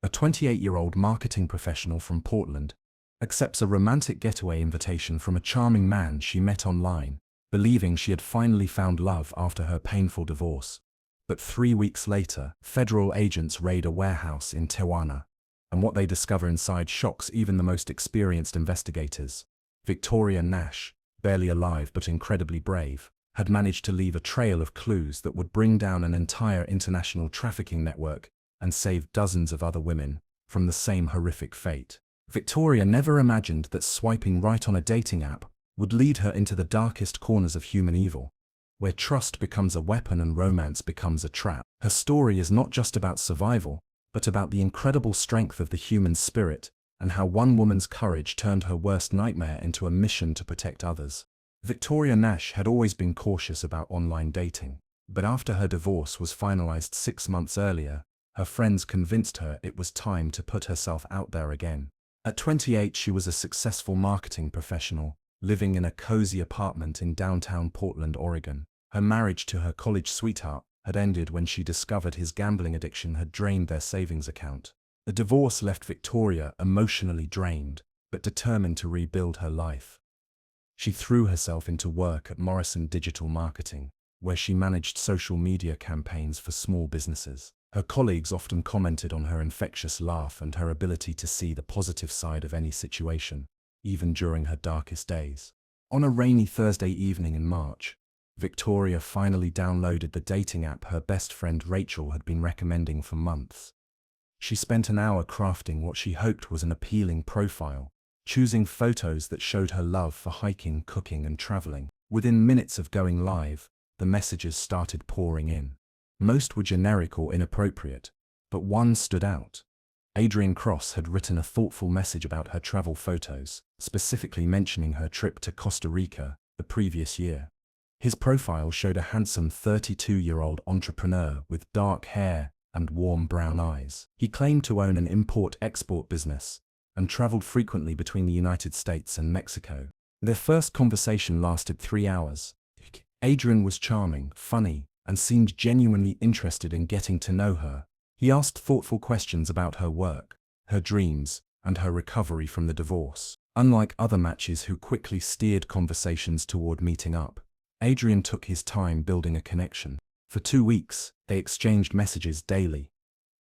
A 28-year-old marketing professional from Portland accepts a romantic getaway invitation from a charming man she met online, believing she had finally found love after her painful divorce. But 3 weeks later, federal agents raid a warehouse in Tijuana, and what they discover inside shocks even the most experienced investigators. Victoria Nash, barely alive but incredibly brave, had managed to leave a trail of clues that would bring down an entire international trafficking network and save dozens of other women from the same horrific fate. Victoria never imagined that swiping right on a dating app would lead her into the darkest corners of human evil, where trust becomes a weapon and romance becomes a trap. Her story is not just about survival, but about the incredible strength of the human spirit and how one woman's courage turned her worst nightmare into a mission to protect others. Victoria Nash had always been cautious about online dating, but after her divorce was finalized 6 months earlier, her friends convinced her it was time to put herself out there again. At 28, she was a successful marketing professional, living in a cozy apartment in downtown Portland, Oregon. Her marriage to her college sweetheart had ended when she discovered his gambling addiction had drained their savings account. The divorce left Victoria emotionally drained, but determined to rebuild her life. She threw herself into work at Morrison Digital Marketing, where she managed social media campaigns for small businesses. Her colleagues often commented on her infectious laugh and her ability to see the positive side of any situation, even during her darkest days. On a rainy Thursday evening in March, Victoria finally downloaded the dating app her best friend Rachel had been recommending for months. She spent an hour crafting what she hoped was an appealing profile, choosing photos that showed her love for hiking, cooking, and traveling. Within minutes of going live, the messages started pouring in. Most were generic or inappropriate, but one stood out. Adrian Cross had written a thoughtful message about her travel photos, specifically mentioning her trip to Costa Rica the previous year. His profile showed a handsome 32-year-old entrepreneur with dark hair and warm brown eyes. He claimed to own an import-export business and traveled frequently between the United States and Mexico. Their first conversation lasted 3 hours. Adrian was charming, funny, and seemed genuinely interested in getting to know her. He asked thoughtful questions about her work, her dreams, and her recovery from the divorce. Unlike other matches who quickly steered conversations toward meeting up, Adrian took his time building a connection. For 2 weeks, they exchanged messages daily.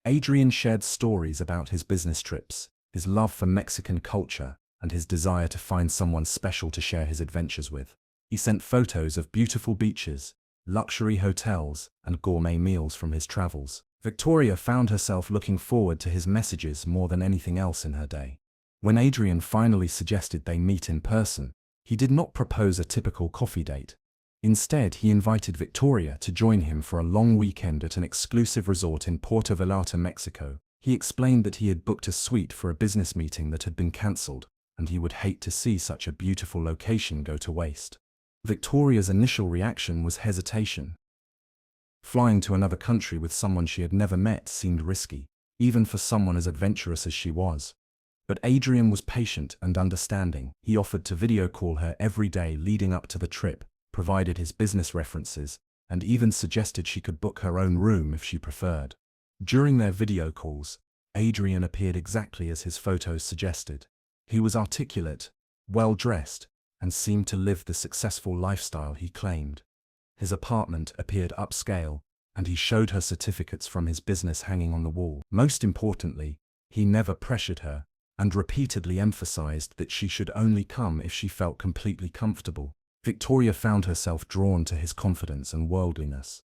Adrian shared stories about his business trips, his love for Mexican culture, and his desire to find someone special to share his adventures with. He sent photos of beautiful beaches, luxury hotels, and gourmet meals from his travels. Victoria found herself looking forward to his messages more than anything else in her day. When Adrian finally suggested they meet in person, he did not propose a typical coffee date. Instead, he invited Victoria to join him for a long weekend at an exclusive resort in Puerto Vallarta, Mexico. He explained that he had booked a suite for a business meeting that had been cancelled, and he would hate to see such a beautiful location go to waste. Victoria's initial reaction was hesitation. Flying to another country with someone she had never met seemed risky, even for someone as adventurous as she was. But Adrian was patient and understanding. He offered to video call her every day leading up to the trip, provided his business references, and even suggested she could book her own room if she preferred. During their video calls, Adrian appeared exactly as his photos suggested. He was articulate, well-dressed, and seemed to live the successful lifestyle he claimed. His apartment appeared upscale, and he showed her certificates from his business hanging on the wall. Most importantly, he never pressured her, and repeatedly emphasized that she should only come if she felt completely comfortable. Victoria found herself drawn to his confidence and worldliness.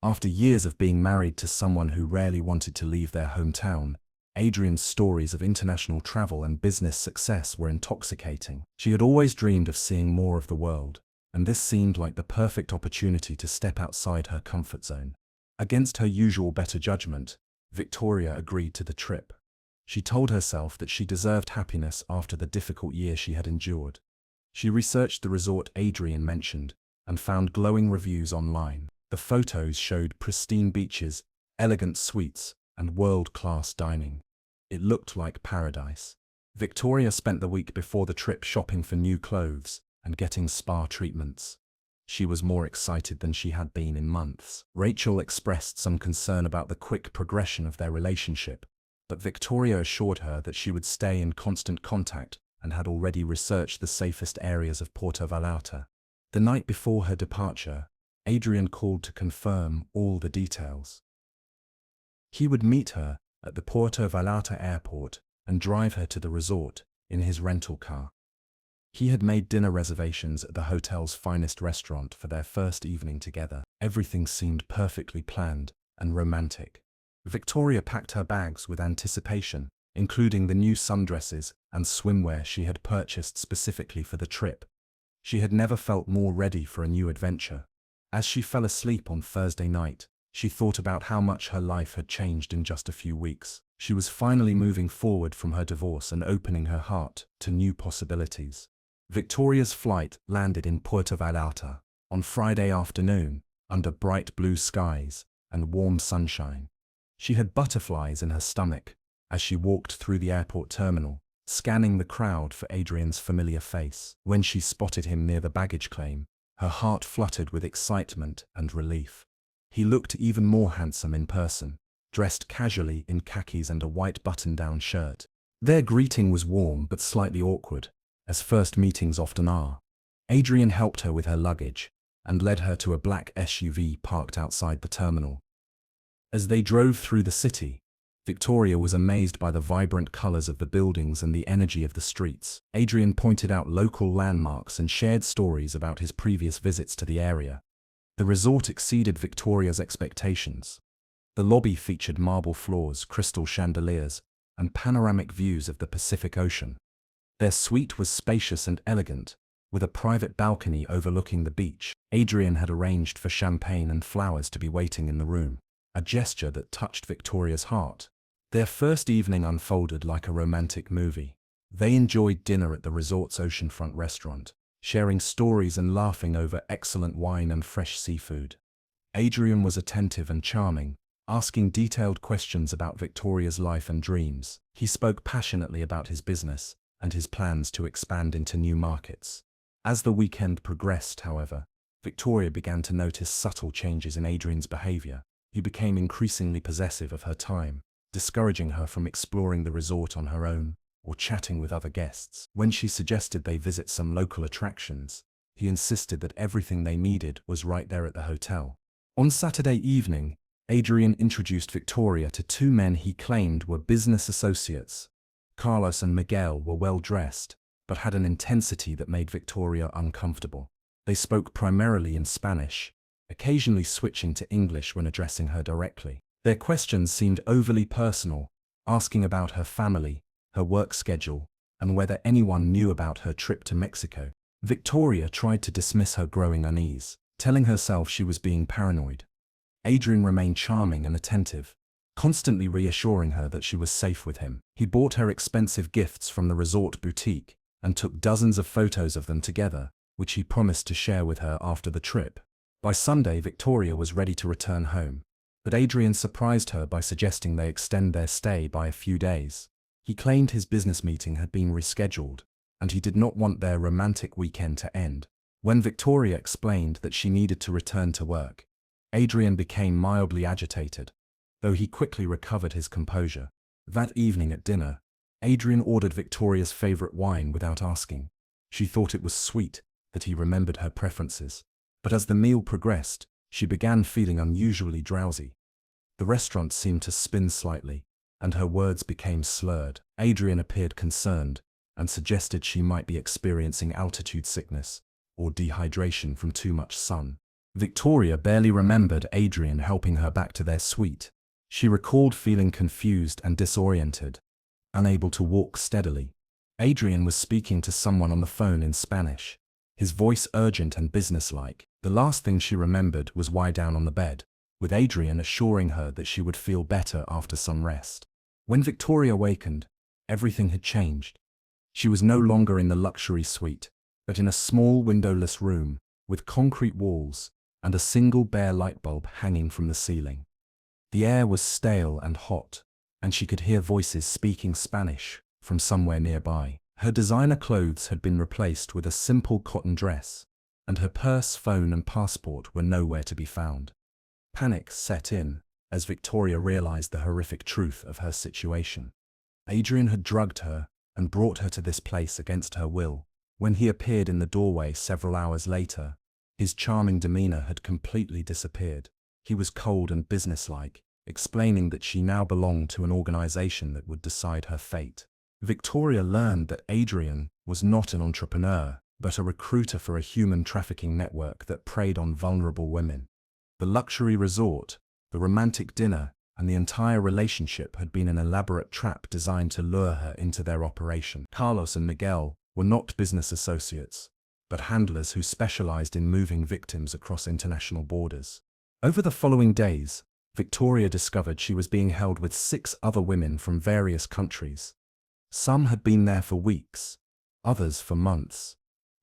After years of being married to someone who rarely wanted to leave their hometown, Adrian's stories of international travel and business success were intoxicating. She had always dreamed of seeing more of the world, and this seemed like the perfect opportunity to step outside her comfort zone. Against her usual better judgment, Victoria agreed to the trip. She told herself that she deserved happiness after the difficult year she had endured. She researched the resort Adrian mentioned and found glowing reviews online. The photos showed pristine beaches, elegant suites, and world-class dining. It looked like paradise. Victoria spent the week before the trip shopping for new clothes and getting spa treatments. She was more excited than she had been in months. Rachel expressed some concern about the quick progression of their relationship, but Victoria assured her that she would stay in constant contact and had already researched the safest areas of Puerto Vallarta. The night before her departure, Adrian called to confirm all the details. He would meet her at the Puerto Vallarta airport and drive her to the resort in his rental car. He had made dinner reservations at the hotel's finest restaurant for their first evening together. Everything seemed perfectly planned and romantic. Victoria packed her bags with anticipation, including the new sundresses and swimwear she had purchased specifically for the trip. She had never felt more ready for a new adventure. As she fell asleep on Thursday night, she thought about how much her life had changed in just a few weeks. She was finally moving forward from her divorce and opening her heart to new possibilities. Victoria's flight landed in Puerto Vallarta on Friday afternoon under bright blue skies and warm sunshine. She had butterflies in her stomach as she walked through the airport terminal, scanning the crowd for Adrian's familiar face. When she spotted him near the baggage claim, her heart fluttered with excitement and relief. He looked even more handsome in person, dressed casually in khakis and a white button-down shirt. Their greeting was warm but slightly awkward, as first meetings often are. Adrian helped her with her luggage and led her to a black SUV parked outside the terminal. As they drove through the city, Victoria was amazed by the vibrant colors of the buildings and the energy of the streets. Adrian pointed out local landmarks and shared stories about his previous visits to the area. The resort exceeded Victoria's expectations. The lobby featured marble floors, crystal chandeliers, and panoramic views of the Pacific Ocean. Their suite was spacious and elegant, with a private balcony overlooking the beach. Adrian had arranged for champagne and flowers to be waiting in the room, a gesture that touched Victoria's heart. Their first evening unfolded like a romantic movie. They enjoyed dinner at the resort's oceanfront restaurant, sharing stories and laughing over excellent wine and fresh seafood. Adrian was attentive and charming, asking detailed questions about Victoria's life and dreams. He spoke passionately about his business and his plans to expand into new markets. As the weekend progressed, however, Victoria began to notice subtle changes in Adrian's behavior. He became increasingly possessive of her time, discouraging her from exploring the resort on her own or chatting with other guests. When she suggested they visit some local attractions, he insisted that everything they needed was right there at the hotel. On Saturday evening, Adrian introduced Victoria to two men he claimed were business associates. Carlos and Miguel were well-dressed, but had an intensity that made Victoria uncomfortable. They spoke primarily in Spanish, occasionally switching to English when addressing her directly. Their questions seemed overly personal, asking about her family, her work schedule, and whether anyone knew about her trip to Mexico. Victoria tried to dismiss her growing unease, telling herself she was being paranoid. Adrian remained charming and attentive, constantly reassuring her that she was safe with him. He bought her expensive gifts from the resort boutique and took dozens of photos of them together, which he promised to share with her after the trip. By Sunday, Victoria was ready to return home, but Adrian surprised her by suggesting they extend their stay by a few days. He claimed his business meeting had been rescheduled, and he did not want their romantic weekend to end. When Victoria explained that she needed to return to work, Adrian became mildly agitated, though he quickly recovered his composure. That evening at dinner, Adrian ordered Victoria's favorite wine without asking. She thought it was sweet that he remembered her preferences, but as the meal progressed, she began feeling unusually drowsy. The restaurant seemed to spin slightly, and her words became slurred. Adrian appeared concerned and suggested she might be experiencing altitude sickness or dehydration from too much sun. Victoria barely remembered Adrian helping her back to their suite. She recalled feeling confused and disoriented, unable to walk steadily. Adrian was speaking to someone on the phone in Spanish, his voice urgent and businesslike. The last thing she remembered was lie down on the bed, with Adrian assuring her that she would feel better after some rest. When Victoria wakened, everything had changed. She was no longer in the luxury suite, but in a small windowless room with concrete walls and a single bare light bulb hanging from the ceiling. The air was stale and hot, and she could hear voices speaking Spanish from somewhere nearby. Her designer clothes had been replaced with a simple cotton dress, and her purse, phone, and passport were nowhere to be found. Panic set in, as Victoria realized the horrific truth of her situation. Adrian had drugged her and brought her to this place against her will. When he appeared in the doorway several hours later, his charming demeanor had completely disappeared. He was cold and businesslike, explaining that she now belonged to an organization that would decide her fate. Victoria learned that Adrian was not an entrepreneur, but a recruiter for a human trafficking network that preyed on vulnerable women. The luxury resort, the romantic dinner, and the entire relationship had been an elaborate trap designed to lure her into their operation. Carlos and Miguel were not business associates, but handlers who specialized in moving victims across international borders. Over the following days, Victoria discovered she was being held with 6 other women from various countries. Some had been there for weeks, others for months.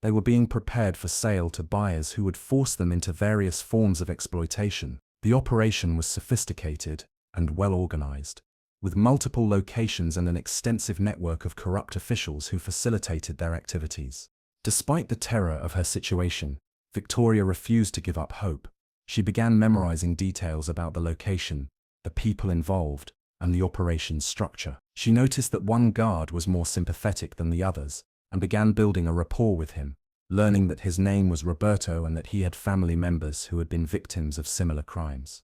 They were being prepared for sale to buyers who would force them into various forms of exploitation. The operation was sophisticated and well organized, with multiple locations and an extensive network of corrupt officials who facilitated their activities. Despite the terror of her situation, Victoria refused to give up hope. She began memorizing details about the location, the people involved, and the operation's structure. She noticed that one guard was more sympathetic than the others, and began building a rapport with him, learning that his name was Roberto and that he had family members who had been victims of similar crimes.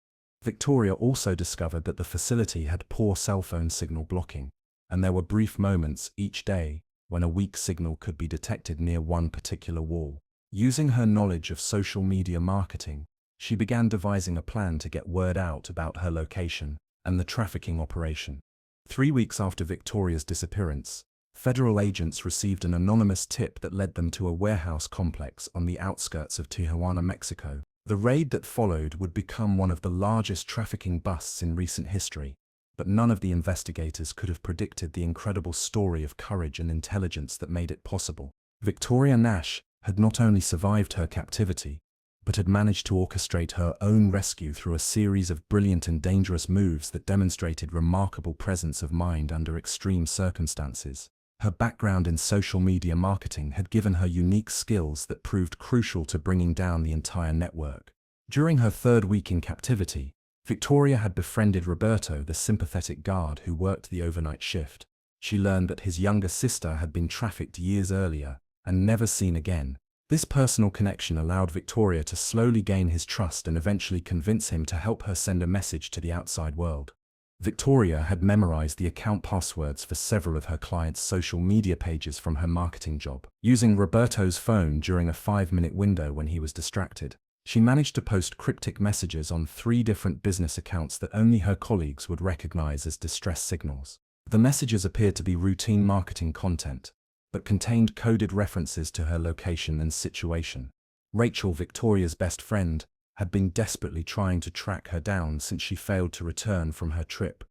Victoria also discovered that the facility had poor cell phone signal blocking, and there were brief moments each day when a weak signal could be detected near one particular wall. Using her knowledge of social media marketing, she began devising a plan to get word out about her location and the trafficking operation. 3 weeks after Victoria's disappearance, federal agents received an anonymous tip that led them to a warehouse complex on the outskirts of Tijuana, Mexico. The raid that followed would become one of the largest trafficking busts in recent history, but none of the investigators could have predicted the incredible story of courage and intelligence that made it possible. Victoria Nash had not only survived her captivity, but had managed to orchestrate her own rescue through a series of brilliant and dangerous moves that demonstrated remarkable presence of mind under extreme circumstances. Her background in social media marketing had given her unique skills that proved crucial to bringing down the entire network. During her 3rd week in captivity, Victoria had befriended Roberto, the sympathetic guard who worked the overnight shift. She learned that his younger sister had been trafficked years earlier and never seen again. This personal connection allowed Victoria to slowly gain his trust and eventually convince him to help her send a message to the outside world. Victoria had memorized the account passwords for several of her clients' social media pages from her marketing job. Using Roberto's phone during a 5-minute window when he was distracted, she managed to post cryptic messages on 3 different business accounts that only her colleagues would recognize as distress signals. The messages appeared to be routine marketing content, but contained coded references to her location and situation. Rachel, Victoria's best friend, had been desperately trying to track her down since she failed to return from her trip.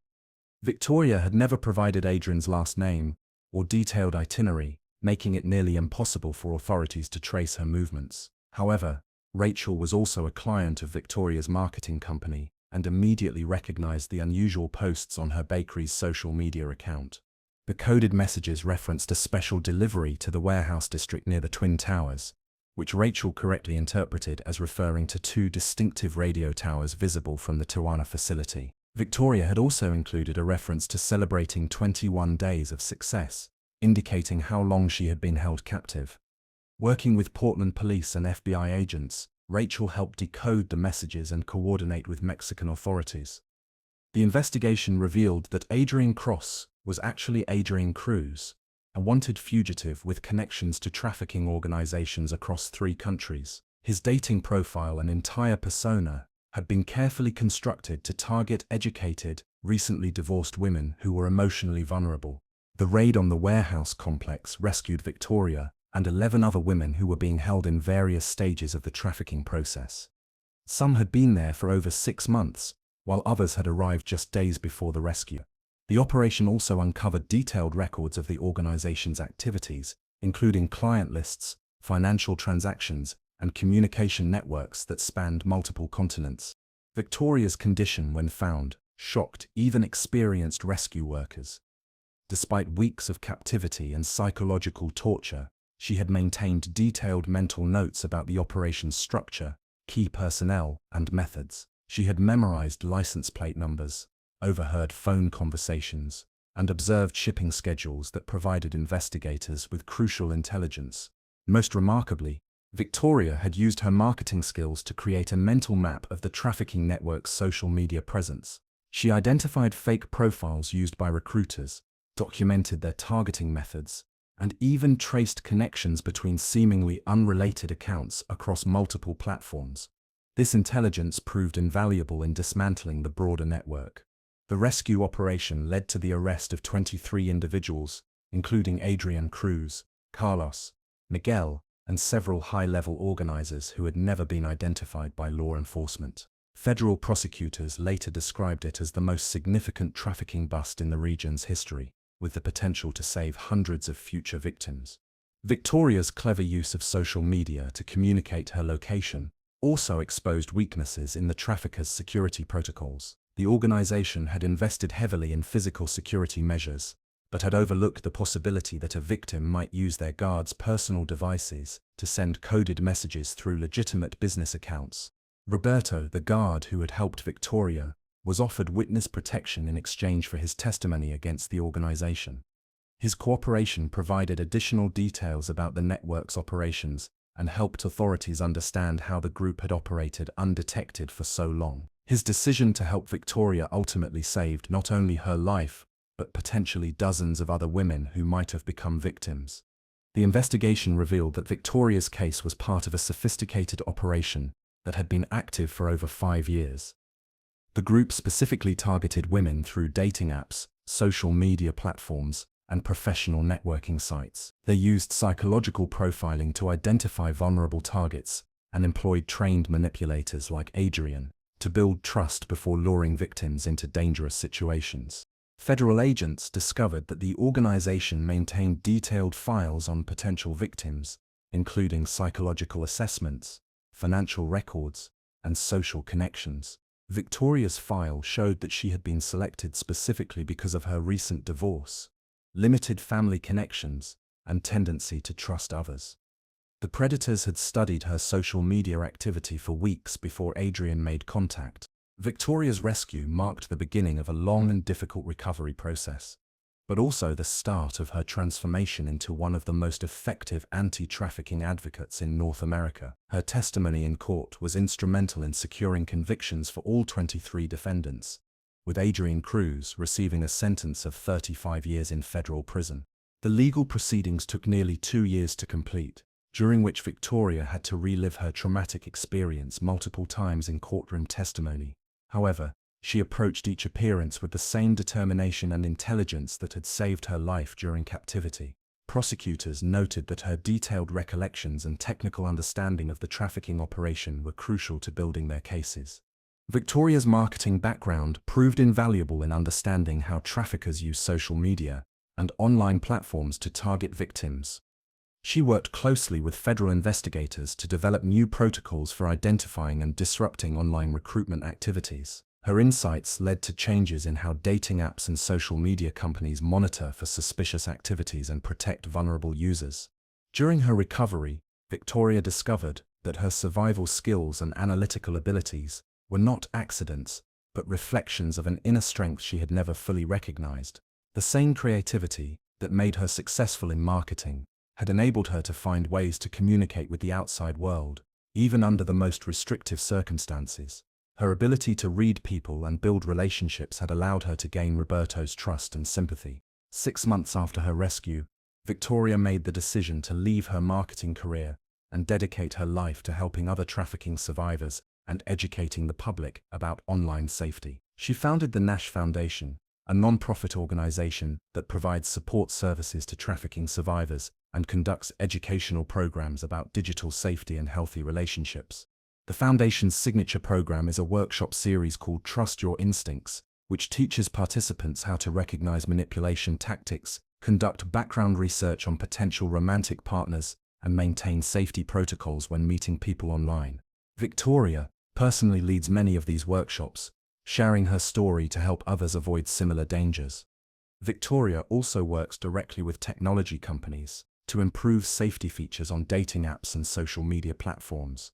Victoria had never provided Adrian's last name or detailed itinerary, making it nearly impossible for authorities to trace her movements. However, Rachel was also a client of Victoria's marketing company and immediately recognized the unusual posts on her bakery's social media account. The coded messages referenced a special delivery to the warehouse district near the Twin Towers, which Rachel correctly interpreted as referring to 2 distinctive radio towers visible from the Tijuana facility. Victoria had also included a reference to celebrating 21 days of success, indicating how long she had been held captive. Working with Portland police and FBI agents, Rachel helped decode the messages and coordinate with Mexican authorities. The investigation revealed that Adrian Cross was actually Adrian Cruz, a wanted fugitive with connections to trafficking organizations across 3 countries. His dating profile and entire persona had been carefully constructed to target educated, recently divorced women who were emotionally vulnerable. The raid on the warehouse complex rescued Victoria and 11 other women who were being held in various stages of the trafficking process. Some had been there for over 6 months, while others had arrived just days before the rescue. The operation also uncovered detailed records of the organization's activities, including client lists, financial transactions, and communication networks that spanned multiple continents. Victoria's condition when found shocked even experienced rescue workers. Despite weeks of captivity and psychological torture, she had maintained detailed mental notes about the operation's structure, key personnel, and methods. She had memorized license plate numbers, overheard phone conversations, and observed shipping schedules that provided investigators with crucial intelligence. Most remarkably, Victoria had used her marketing skills to create a mental map of the trafficking network's social media presence. She identified fake profiles used by recruiters, documented their targeting methods, and even traced connections between seemingly unrelated accounts across multiple platforms. This intelligence proved invaluable in dismantling the broader network. The rescue operation led to the arrest of 23 individuals, including Adrian Cruz, Carlos, Miguel, and several high-level organizers who had never been identified by law enforcement. Federal prosecutors later described it as the most significant trafficking bust in the region's history, with the potential to save hundreds of future victims. Victoria's clever use of social media to communicate her location also exposed weaknesses in the Traffickers' security protocols. The organization had invested heavily in physical security measures, but had overlooked the possibility that a victim might use their guards' personal devices to send coded messages through legitimate business accounts. Roberto, the guard who had helped Victoria, was offered witness protection in exchange for his testimony against the organization. His cooperation provided additional details about the network's operations and helped authorities understand how the group had operated undetected for so long. His decision to help Victoria ultimately saved not only her life, but potentially dozens of other women who might have become victims. The investigation revealed that Victoria's case was part of a sophisticated operation that had been active for over 5 years. The group specifically targeted women through dating apps, social media platforms, and professional networking sites. They used psychological profiling to identify vulnerable targets and employed trained manipulators like Adrian to build trust before luring victims into dangerous situations. Federal agents discovered that the organization maintained detailed files on potential victims, including psychological assessments, financial records, and social connections. Victoria's file showed that she had been selected specifically because of her recent divorce, limited family connections, and tendency to trust others. The predators had studied her social media activity for weeks before Adrian made contact. Victoria's rescue marked the beginning of a long and difficult recovery process, but also the start of her transformation into one of the most effective anti-trafficking advocates in North America. Her testimony in court was instrumental in securing convictions for all 23 defendants, with Adrian Cruz receiving a sentence of 35 years in federal prison. The legal proceedings took nearly 2 years to complete, during which Victoria had to relive her traumatic experience multiple times in courtroom testimony. However, she approached each appearance with the same determination and intelligence that had saved her life during captivity. Prosecutors noted that her detailed recollections and technical understanding of the trafficking operation were crucial to building their cases. Victoria's marketing background proved invaluable in understanding how traffickers use social media and online platforms to target victims. She worked closely with federal investigators to develop new protocols for identifying and disrupting online recruitment activities. Her insights led to changes in how dating apps and social media companies monitor for suspicious activities and protect vulnerable users. During her recovery, Victoria discovered that her survival skills and analytical abilities were not accidents, but reflections of an inner strength she had never fully recognized. The same creativity that made her successful in marketing had enabled her to find ways to communicate with the outside world, even under the most restrictive circumstances. Her ability to read people and build relationships had allowed her to gain Roberto's trust and sympathy. 6 months after her rescue, Victoria made the decision to leave her marketing career and dedicate her life to helping other trafficking survivors and educating the public about online safety. She founded the Nash Foundation, a non-profit organization that provides support services to trafficking survivors and conducts educational programs about digital safety and healthy relationships. The Foundation's signature program is a workshop series called Trust Your Instincts, which teaches participants how to recognize manipulation tactics, conduct background research on potential romantic partners, and maintain safety protocols when meeting people online. Victoria personally leads many of these workshops, sharing her story to help others avoid similar dangers. Victoria also works directly with technology companies to improve safety features on dating apps and social media platforms.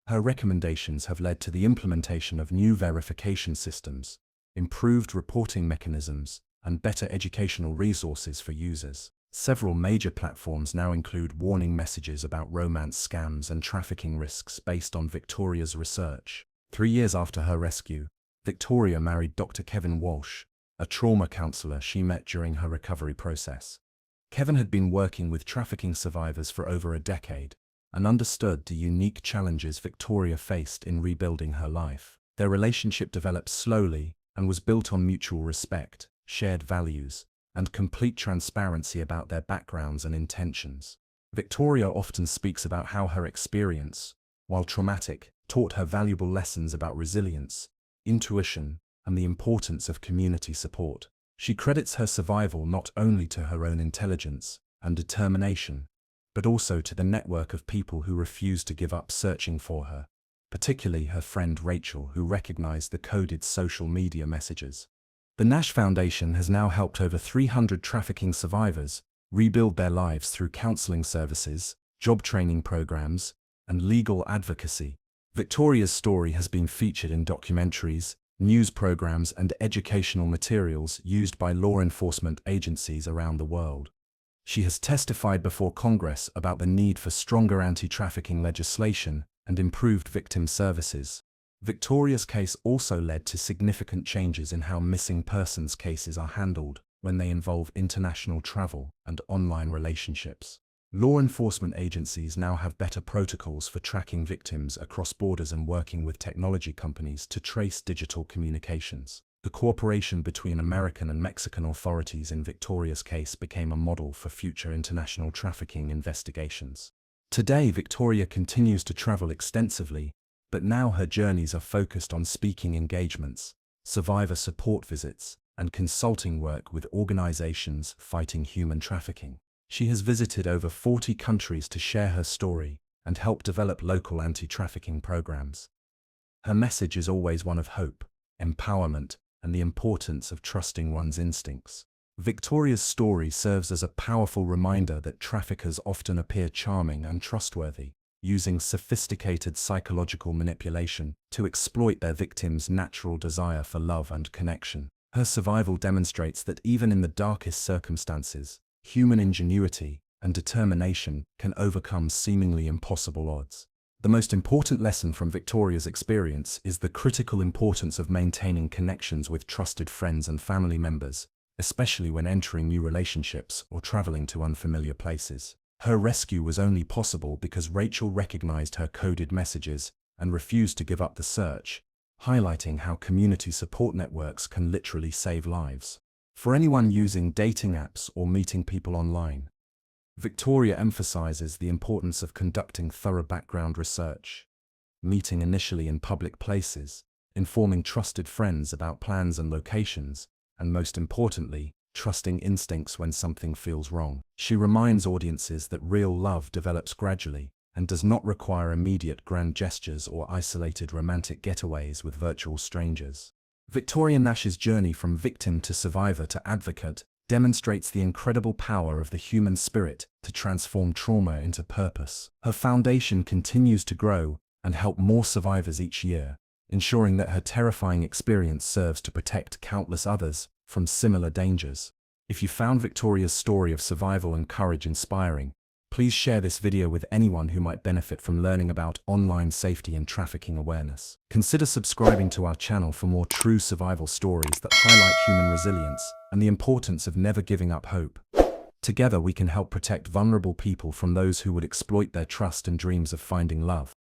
Her recommendations have led to the implementation of new verification systems, improved reporting mechanisms, and better educational resources for users. Several major platforms now include warning messages about romance scams and trafficking risks based on Victoria's research. 3 years after her rescue, Victoria married Dr. Kevin Walsh, a trauma counselor she met during her recovery process. Kevin had been working with trafficking survivors for over a decade and understood the unique challenges Victoria faced in rebuilding her life. Their relationship developed slowly and was built on mutual respect, shared values, and complete transparency about their backgrounds and intentions. Victoria often speaks about how her experience, while traumatic, taught her valuable lessons about resilience, intuition, and the importance of community support. She credits her survival not only to her own intelligence and determination, but also to the network of people who refused to give up searching for her, particularly her friend Rachel, who recognized the coded social media messages. The Nash Foundation has now helped over 300 trafficking survivors rebuild their lives through counseling services, job training programs, and legal advocacy. Victoria's story has been featured in documentaries, news programs, and educational materials used by law enforcement agencies around the world. She has testified before Congress about the need for stronger anti-trafficking legislation and improved victim services. Victoria's case also led to significant changes in how missing persons cases are handled when they involve international travel and online relationships. Law enforcement agencies now have better protocols for tracking victims across borders and working with technology companies to trace digital communications. The cooperation between American and Mexican authorities in Victoria's case became a model for future international trafficking investigations. Today, Victoria continues to travel extensively, but now her journeys are focused on speaking engagements, survivor support visits, and consulting work with organizations fighting human trafficking. She has visited over 40 countries to share her story and help develop local anti-trafficking programs. Her message is always one of hope, empowerment, and the importance of trusting one's instincts. Victoria's story serves as a powerful reminder that traffickers often appear charming and trustworthy, using sophisticated psychological manipulation to exploit their victims' natural desire for love and connection. Her survival demonstrates that even in the darkest circumstances, human ingenuity and determination can overcome seemingly impossible odds. The most important lesson from Victoria's experience is the critical importance of maintaining connections with trusted friends and family members, especially when entering new relationships or traveling to unfamiliar places. Her rescue was only possible because Rachel recognized her coded messages and refused to give up the search, highlighting how community support networks can literally save lives. For anyone using dating apps or meeting people online, Victoria emphasizes the importance of conducting thorough background research, meeting initially in public places, informing trusted friends about plans and locations, and most importantly, trusting instincts when something feels wrong. She reminds audiences that real love develops gradually and does not require immediate grand gestures or isolated romantic getaways with virtual strangers. Victoria Nash's journey from victim to survivor to advocate demonstrates the incredible power of the human spirit to transform trauma into purpose. Her foundation continues to grow and help more survivors each year, ensuring that her terrifying experience serves to protect countless others from similar dangers. If you found Victoria's story of survival and courage inspiring, please share this video with anyone who might benefit from learning about online safety and trafficking awareness. Consider subscribing to our channel for more true survival stories that highlight human resilience and the importance of never giving up hope. Together we can help protect vulnerable people from those who would exploit their trust and dreams of finding love.